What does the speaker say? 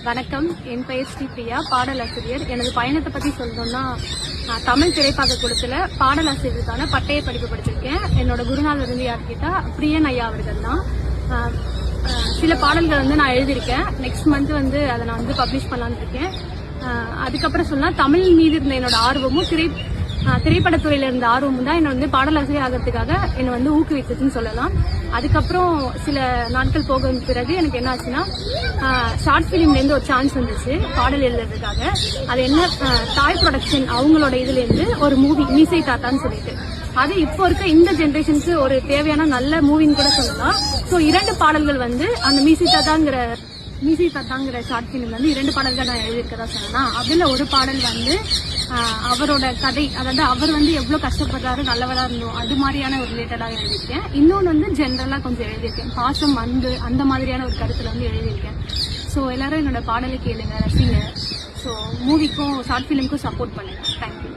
வணக்கம், என் பெயர் ஸ்ரீபிரியா, பாடலாசிரியர். எனது பயணத்தை பற்றி சொல்லணும்னா, தமிழ் திரைப்பட குழுத்துல பாடலாசிரியருக்கான பட்டய படிப்பு படிச்சிருக்கேன். என்னோட குருநாதர் வந்து யார் கேட்டா பிரியன் ஐயா அவர்கள் தான். சில பாடல்கள் வந்து நான் எழுதியிருக்கேன். நெக்ஸ்ட் மந்த் வந்து அதை நான் வந்து பப்ளிஷ் பண்ணலான்னு இருக்கேன். அதுக்கப்புறம் சொன்னா தமிழ் மீது இருந்த என்னோட ஆர்வமும் திரைப்படத்துறையில இருந்த ஆர்வமும் தான் என்னை வந்து பாடலாசிரியர் ஆகிறதுக்காக என்னை வந்து ஊக்குவிச்சதுன்னு சொல்லலாம். அதுக்கப்புறம் சில நாட்கள் போக பிறகு எனக்கு என்ன ஆச்சுன்னா, ஷார்ட் ஃபிலிம்லேருந்து ஒரு சான்ஸ் வந்துச்சு பாடல் எழுதுறதுக்காக. அது என்ன, தாய் ப்ரொடக்ஷன் அவங்களோட இதுலேருந்து ஒரு மூவி மீசை தாத்தான்னு சொல்லிட்டு, அது இப்போ இருக்க இந்த ஜென்ரேஷனுக்கு ஒரு தேவையான நல்ல மூவின்னு கூட சொல்லலாம். ஸோ 2 பாடல்கள் வந்து அந்த மீசை தாத்தாங்கிற ஷார்ட் ஃபிலிம் வந்து 2 பாடல்கள் நான் எழுதியிருக்கதா சொல்லலாம். அதில் ஒரு பாடல் வந்து அவரோட கதை, அதாவது அவர் வந்து எவ்வளோ கஷ்டப்படுறாரு, நல்லவராக இருந்தோம், அது மாதிரியான ஒரு ரிலேட்டடாக எழுதியிருக்கேன். இன்னொன்று வந்து ஜென்ரலாக கொஞ்சம் எழுதியிருக்கேன், பாசம் அன்பு அந்த மாதிரியான ஒரு கருத்தில் வந்து எழுதியிருக்கேன். ஸோ எல்லாரும் என்னோட பாடலை கேளுங்க, ரசிங்க. ஸோ மூவிக்கும் ஷார்ட் ஃபிலிமுக்கும் சப்போர்ட் பண்ணுங்க. தேங்க்யூ.